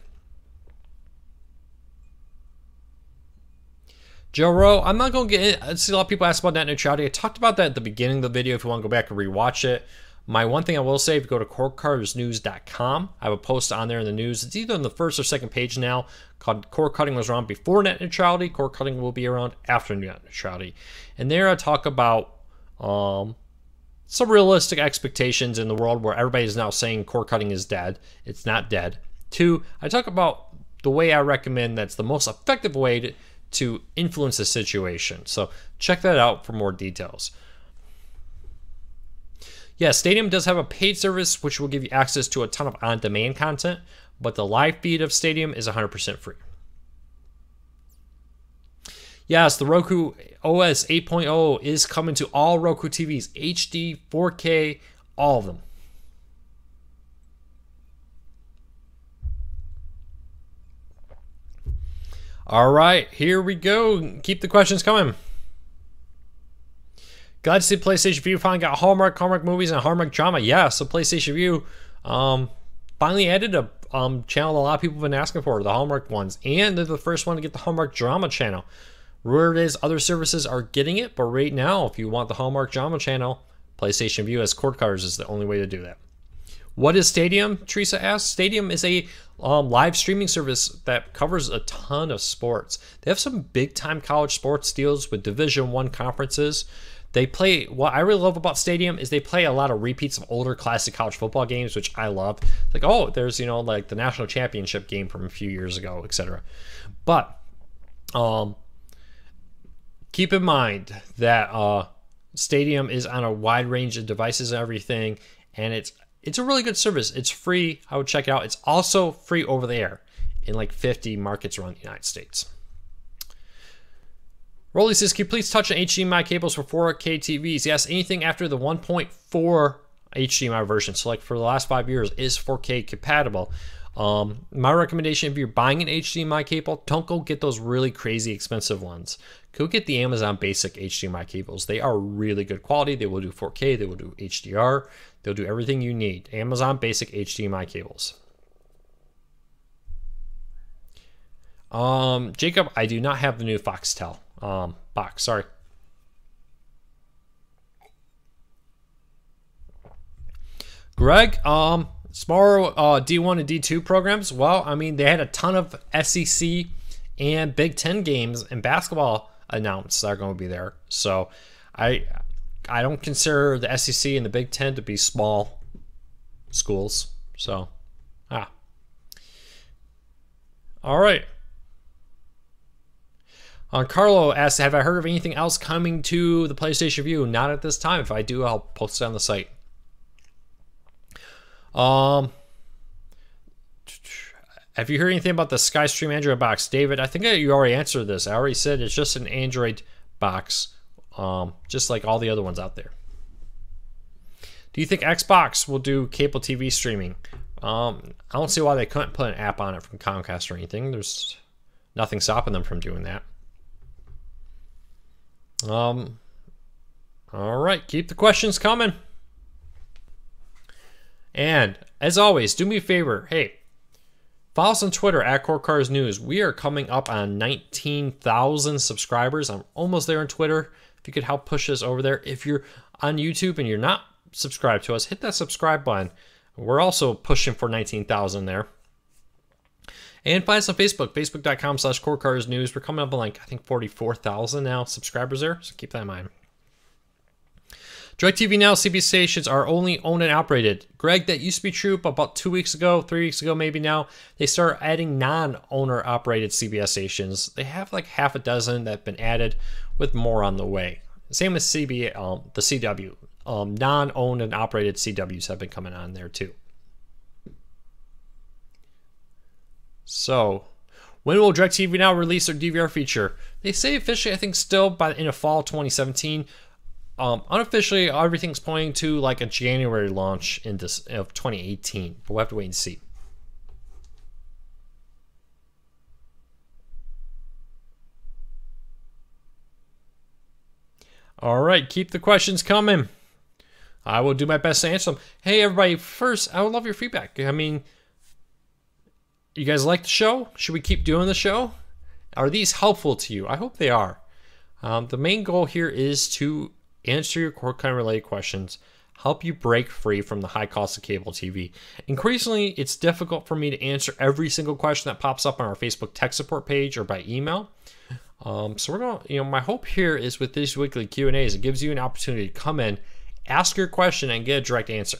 Joe Rowe, I'm not going to get in. I see a lot of people ask about net neutrality. I talked about that at the beginning of the video if you want to go back and rewatch it. My one thing I will say, if you go to CordCuttersNews.com, I have a post on there in the news. It's either on the first or second page now, called Cord Cutting was around before net neutrality. Cord Cutting will be around after net neutrality. And there I talk about some realistic expectations in the world where everybody is now saying cord cutting is dead. It's not dead. 2, I talk about the way I recommend that's the most effective way to influence the situation. So check that out for more details. Yeah, Stadium does have a paid service which will give you access to a ton of on-demand content, but the live feed of Stadium is 100% free. Yes, the Roku OS 8.0 is coming to all Roku TVs, HD, 4K, all of them. All right, here we go. Keep the questions coming. Glad to see PlayStation Vue finally got Hallmark movies, and Hallmark drama. Yeah, so PlayStation Vue finally added a channel a lot of people have been asking for, the Hallmark ones, and they're the first one to get the Hallmark Drama channel. Word is other services are getting it, but right now, if you want the Hallmark Drama channel, PlayStation Vue as cord cutters is the only way to do that. What is Stadium? Teresa asked. Stadium is a live streaming service that covers a ton of sports. They have some big time college sports deals with Division I conferences. They play, what I really love about Stadium is they play a lot of repeats of older classic college football games, which I love. Like, oh, there's, like the national championship game from a few years ago, etc. But keep in mind that Stadium is on a wide range of devices and everything, and it's a really good service. It's free. I would check it out. It's also free over the air in like 50 markets around the United States. Rolly says, can you please touch on HDMI cables for 4K TVs? Yes, anything after the 1.4 HDMI version, so like for the last 5 years, is 4K compatible. My recommendation, if you're buying an HDMI cable, don't go get those really crazy expensive ones. Go get the Amazon Basic HDMI cables. They are really good quality. They will do 4K. They will do HDR. They'll do everything you need. Amazon Basic HDMI cables. Jacob, I do not have the new Foxtel box. Sorry. Greg, smaller D1 and D2 programs. Well, I mean, they had a ton of SEC and Big Ten games and basketball announced that are going to be there. So I don't consider the SEC and the Big Ten to be small schools. So, all right. Carlo asks, have I heard of anything else coming to the PlayStation Vue? Not at this time. If I do, I'll post it on the site. Have you heard anything about the SkyStream Android box? David, I think you already answered this. I already said it's just an Android box, just like all the other ones out there. Do you think Xbox will do cable TV streaming? I don't see why they couldn't put an app on it from Comcast or anything. There's nothing stopping them from doing that. All right, keep the questions coming. And as always, do me a favor. Hey, follow us on Twitter at CoreCarsNews. We are coming up on 19,000 subscribers. I'm almost there on Twitter. If you could help push us over there. If you're on YouTube and you're not subscribed to us, hit that subscribe button. We're also pushing for 19,000 there. And find us on Facebook, facebook.com/CoreCarsNews. We're coming up on like, I think 44,000 now subscribers there, so keep that in mind. DirecTV Now CBS stations are only owned and operated. Greg, that used to be true, but about 2 weeks ago, 3 weeks ago maybe now, they start adding non-owner operated CBS stations. They have like half a dozen that have been added with more on the way. Same with the CW. Non-owned and operated CWs have been coming on there too. So, when will DirecTV Now release their DVR feature? They say officially, I think still in the fall 2017. Unofficially, everything's pointing to like a January launch of 2018. But we'll have to wait and see. All right, keep the questions coming. I will do my best to answer them. Hey, everybody, first, I would love your feedback. I mean, you guys like the show? Should we keep doing the show? Are these helpful to you? I hope they are. The main goal here is to answer your cord cutting related questions, help you break free from the high cost of cable TV. Increasingly, it's difficult for me to answer every single question that pops up on our Facebook tech support page or by email. So we're going to, my hope here is with these weekly Q&As, it gives you an opportunity to come in, ask your question, and get a direct answer.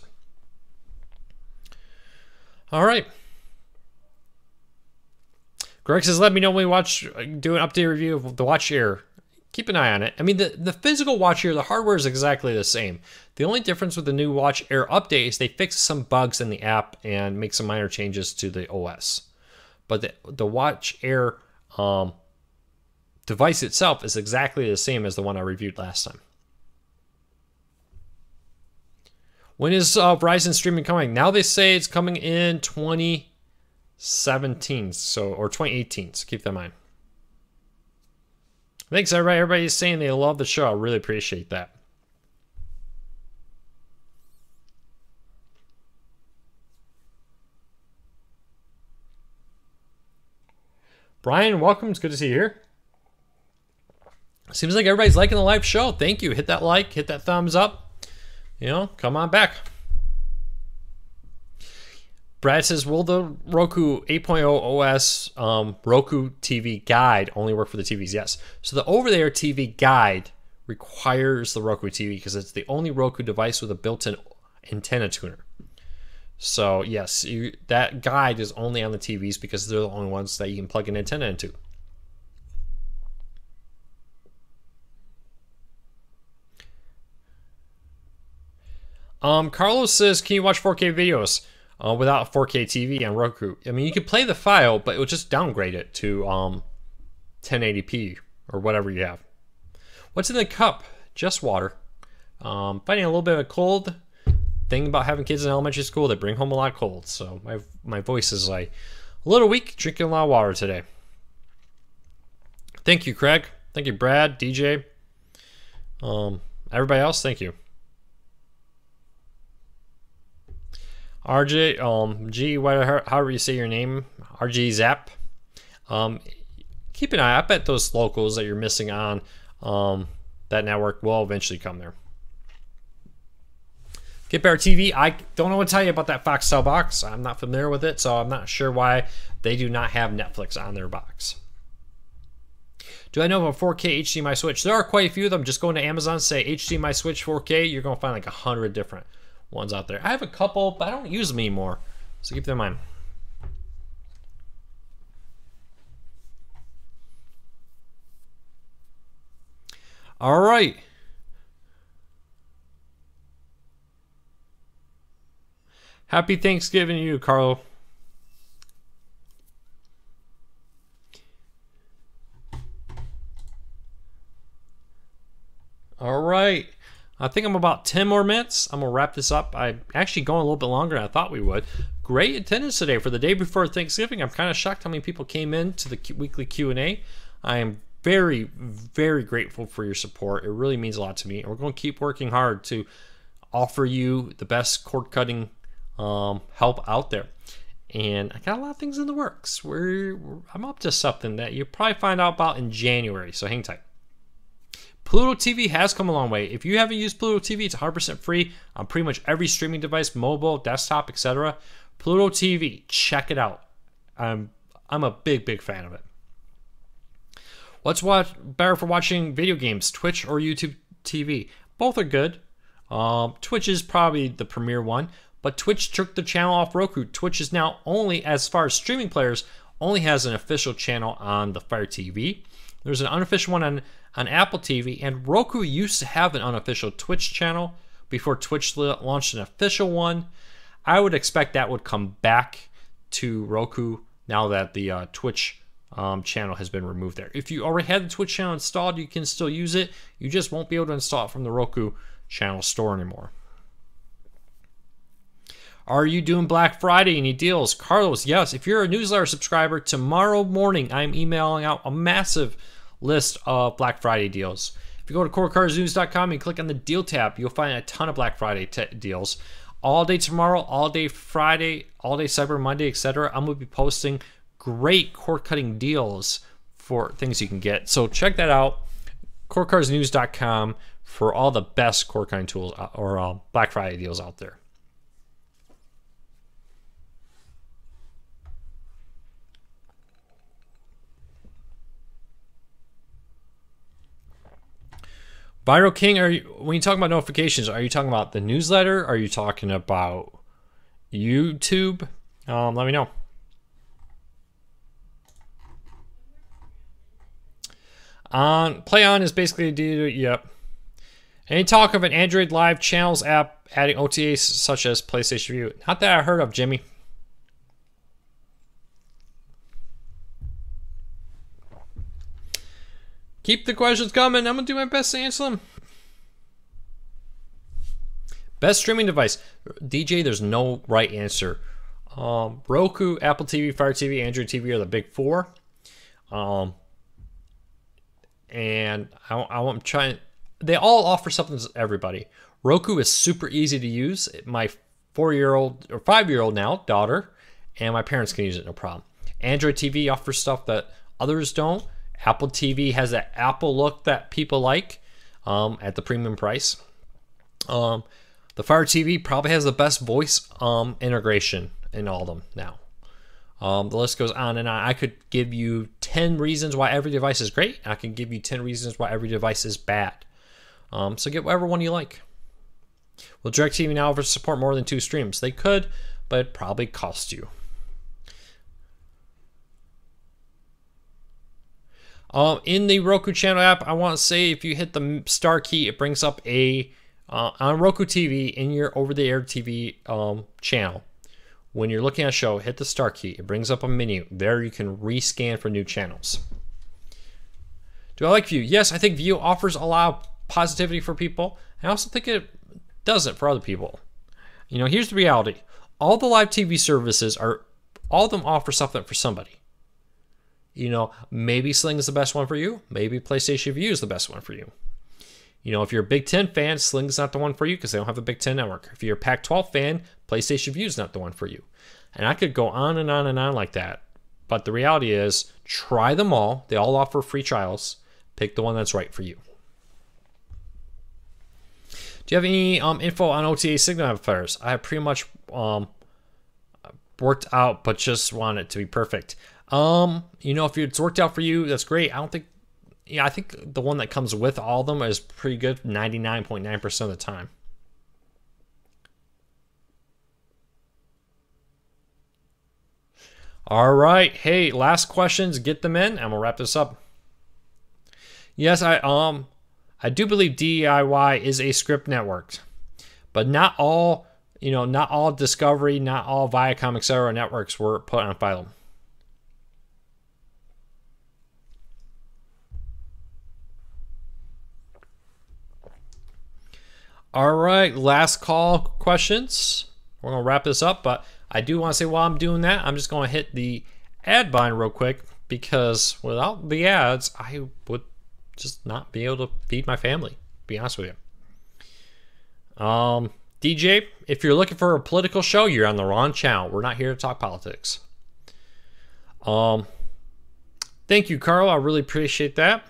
All right. Greg says, let me know when we do an update review of the Watch Air. Keep an eye on it. I mean, the physical Watch Air, the hardware is exactly the same. The only difference with the new Watch Air update is they fix some bugs in the app and make some minor changes to the OS. But the Watch Air device itself is exactly the same as the one I reviewed last time. When is Verizon streaming coming? Now they say it's coming in 2017, or 2018, so keep that in mind. Thanks, everybody. Everybody's saying they love the show. I really appreciate that. Brian, welcome. It's good to see you here. Seems like everybody's liking the live show. Thank you. Hit that like, hit that thumbs up. You know, come on back. Brad says, will the Roku 8.0 OS Roku TV guide only work for the TVs? Yes. So the over-the-air TV guide requires the Roku TV because it's the only Roku device with a built-in antenna tuner. So yes, that guide is only on the TVs because they're the only ones that you can plug an antenna into. Carlos says, can you watch 4K videos without a 4K TV on Roku? I mean, you can play the file, but it will just downgrade it to 1080p or whatever you have. What's in the cup? Just water. Fighting a little bit of a cold. Thing about having kids in elementary school, they bring home a lot of colds. So my voice is like a little weak, drinking a lot of water today. Thank you, Craig. Thank you, Brad, DJ. Everybody else, thank you. RJ, G, however you say your name, RG Zap. Keep an eye. I bet those locals that you're missing on that network will eventually come there. Get Better TV. I don't know what to tell you about that Foxtel box. I'm not familiar with it, so I'm not sure why they do not have Netflix on their box. Do I know of a 4K HDMI switch? There are quite a few of them. Just go into Amazon, say HDMI switch 4K. You're going to find like 100 different ones out there. I have a couple, but I don't use them anymore. So keep that in mind. All right. Happy Thanksgiving to you, Carlo. All right. I think I'm about 10 more minutes. I'm going to wrap this up. I'm actually going a little bit longer than I thought we would. Great attendance today. For the day before Thanksgiving, I'm kind of shocked how many people came in to the weekly Q&A. I am very, very grateful for your support. It really means a lot to me. And we're going to keep working hard to offer you the best cord cutting help out there. And I got a lot of things in the works. I'm up to something that you'll probably find out about in January, so hang tight. Pluto TV has come a long way. If you haven't used Pluto TV, it's 100% free on pretty much every streaming device, mobile, desktop, etc. Pluto TV, check it out. I'm a big fan of it. What's better for watching video games, Twitch or YouTube TV? Both are good. Twitch is probably the premier one, but Twitch took the channel off Roku. Twitch is now only, as far as streaming players, only has an official channel on the Fire TV. There's an unofficial one on Apple TV, and Roku used to have an unofficial Twitch channel before Twitch launched an official one. I would expect that would come back to Roku now that the Twitch channel has been removed there. If you already had the Twitch channel installed, you can still use it. You just won't be able to install it from the Roku channel store anymore. Are you doing Black Friday? Any deals? Carlos, yes. If you're a newsletter subscriber, tomorrow morning I'm emailing out a massive list of Black Friday deals. If you go to corecarsnews.com and click on the deal tab, you'll find a ton of Black Friday deals. All day tomorrow, all day Friday, all day Cyber Monday, etc. I'm going to be posting great cord cutting deals for things you can get. So check that out, corecarsnews.com, for all the best cord cutting tools or Black Friday deals out there. Viral King, when you talk about notifications, are you talking about the newsletter? Are you talking about YouTube? Let me know. Play On is basically yep. Any talk of an Android Live Channels app adding OTAs such as PlayStation View? Not that I heard of, Jimmy. Keep the questions coming. I'm going to do my best to answer them. Best streaming device. DJ, there's no right answer. Roku, Apple TV, Fire TV, Android TV are the big four. And I'm trying. They all offer something to everybody. Roku is super easy to use. My 4-year-old or 5-year-old now daughter and my parents can use it no problem. Android TV offers stuff that Others don't. Apple TV has that Apple look that people like at the premium price. The Fire TV probably has the best voice integration in all of them now. The list goes on and on. I could give you 10 reasons why every device is great. I can give you 10 reasons why every device is bad. So get whatever one you like. Will DirecTV now support more than 2 streams? They could, but it probably cost you. In the Roku channel app, I want to say if you hit the star key, it brings up a on Roku TV in your over-the-air TV channel. When you're looking at a show, hit the star key. It brings up a menu. There you can rescan for new channels. Do I like View? Yes, I think View offers a lot of positivity for people. I also think it doesn't for other people. You know, here's the reality. All the live TV services all of them offer something for somebody. You know, maybe Sling is the best one for you. Maybe PlayStation Vue is the best one for you. You know, if you're a Big Ten fan, Sling's not the one for you because they don't have a Big Ten network. If you're a Pac-12 fan, PlayStation Vue is not the one for you. And I could go on and on and on like that. But the reality is, try them all. They all offer free trials. Pick the one that's right for you. Do you have any info on OTA signal amplifiers? I have pretty much worked out, but just want it to be perfect. You know, if it's worked out for you, that's great. I think the one that comes with all of them is pretty good 99.9% of the time. All right. Hey, last questions. Get them in, and we'll wrap this up. Yes, I do believe DIY is a script network, but not all, not all Discovery, not all Viacom, etc. networks were put on Philo. All right, last call questions. We're going to wrap this up, but I do want to say while I'm doing that, I'm just going to hit the ad button real quick because without the ads, I would just not be able to feed my family, to be honest with you. DJ, if you're looking for a political show, you're on the wrong channel. We're not here to talk politics. Thank you, Carl. I really appreciate that.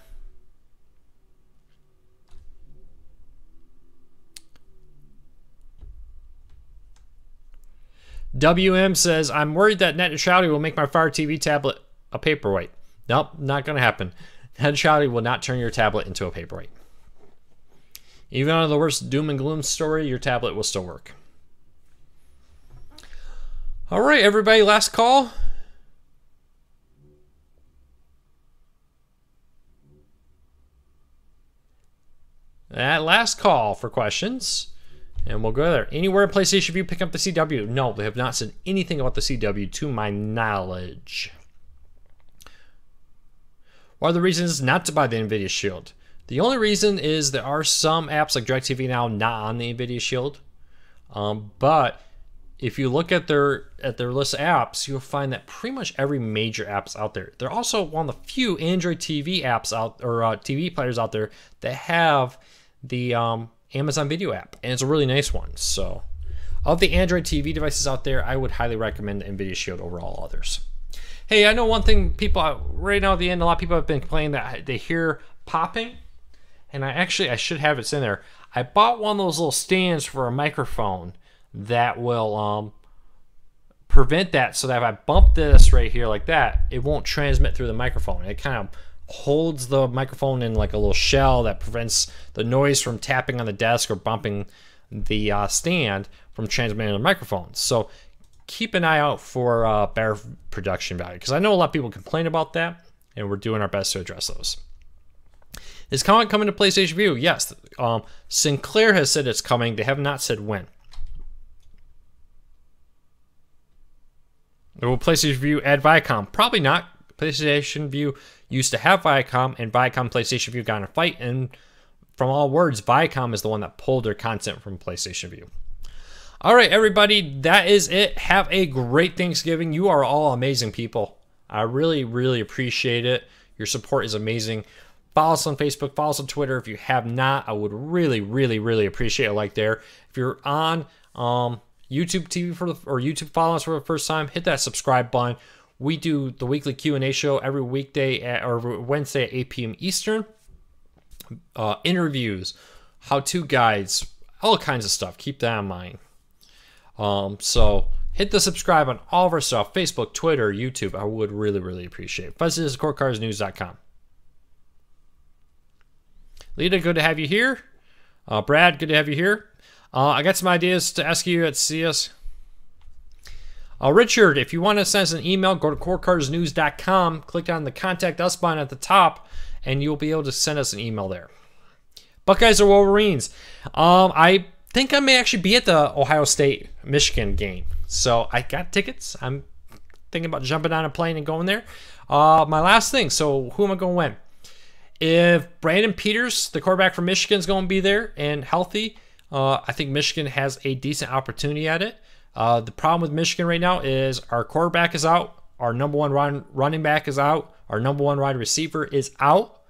WM says, I'm worried that net neutrality will make my Fire TV tablet a paperweight. Nope, not going to happen. Net neutrality will not turn your tablet into a paperweight. Even under the worst doom and gloom story, your tablet will still work. All right, everybody, last call. That last call for questions. And we'll go there. Anywhere in PlayStation Vue pick up the CW? No, they have not said anything about the CW to my knowledge. What are the reasons not to buy the NVIDIA Shield? The only reason is there are some apps like DirecTV Now not on the NVIDIA Shield. But if you look at their list of apps, you'll find that pretty much every major app's out there. They're also one of the few Android TV apps out, or TV players out there that have the Amazon Video app, and it's a really nice one. So of the Android TV devices out there, I would highly recommend the NVIDIA Shield over all others. Hey, I know one thing people, right now at the end, a lot of people have been complaining that they hear popping, and I should have it in there. I bought one of those little stands for a microphone that will prevent that, so that if I bump this right here like that, it won't transmit through the microphone. It kind of holds the microphone in like a little shell that prevents the noise from tapping on the desk or bumping the stand from transmitting to the microphone. So keep an eye out for better production value, because I know a lot of people complain about that, and we're doing our best to address those. Is Comet coming to PlayStation Vue? Yes. Sinclair has said it's coming. They have not said when. Will PlayStation Vue add Viacom? Probably not. PlayStation Vue used to have Viacom, and Viacom PlayStation Vue got in a fight, and from all words, Viacom is the one that pulled their content from PlayStation Vue. All right, everybody, that is it. Have a great Thanksgiving. You are all amazing people. I really, really appreciate it. Your support is amazing. Follow us on Facebook. Follow us on Twitter. If you have not, I would really, really, really appreciate a like there. If you're on YouTube TV or YouTube following us for the first time, hit that subscribe button. We do the weekly Q&A show every weekday or Wednesday at 8 p.m. Eastern. Interviews, how-to guides, all kinds of stuff. Keep that in mind. So hit the subscribe on all of our stuff, Facebook, Twitter, YouTube. I would really, really appreciate it. Visit us at courtcarsnews.com. Lita, good to have you here. Brad, good to have you here. I got some ideas to ask you at CS. Richard, if you want to send us an email, go to courtcarsnews.com, click on the Contact Us button at the top, and you'll be able to send us an email there. Buckeyes or Wolverines? I think I may actually be at the Ohio State-Michigan game. So I got tickets. I'm thinking about jumping on a plane and going there. My last thing, so who am I going to win? If Brandon Peters, the quarterback from Michigan, is going to be there and healthy, I think Michigan has a decent opportunity at it. The problem with Michigan right now is our quarterback is out, our number one running back is out, our number one wide receiver is out.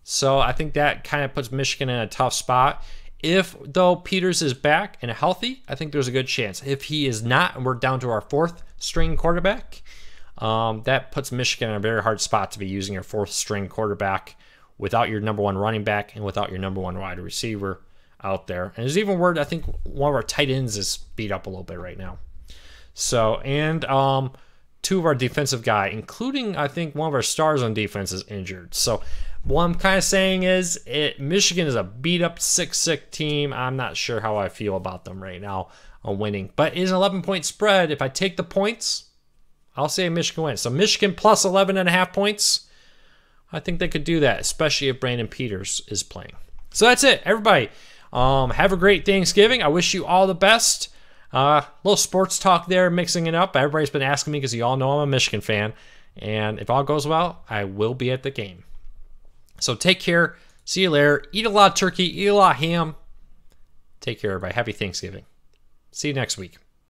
So I think that kind of puts Michigan in a tough spot. If, though, Peters is back and healthy, I think there's a good chance. If he is not, and we're down to our fourth string quarterback, that puts Michigan in a very hard spot to be using your fourth string quarterback without your number one running back and without your number one wide receiver out there. And there's even word, I think one of our tight ends is beat up a little bit right now. So, and two of our defensive guy, including I think one of our stars on defense, is injured. So what I'm kind of saying is Michigan is a beat up sick team. I'm not sure how I feel about them right now on winning. But it is an 11-point spread. If I take the points, I'll say Michigan wins. So Michigan plus 11.5 points. I think they could do that, especially if Brandon Peters is playing. So that's it, everybody. Have a great Thanksgiving. I wish you all the best. Little sports talk there, mixing it up. Everybody's been asking me because you all know I'm a Michigan fan. And if all goes well, I will be at the game. So take care. See you later. Eat a lot of turkey. Eat a lot of ham. Take care, everybody. Happy Thanksgiving. See you next week.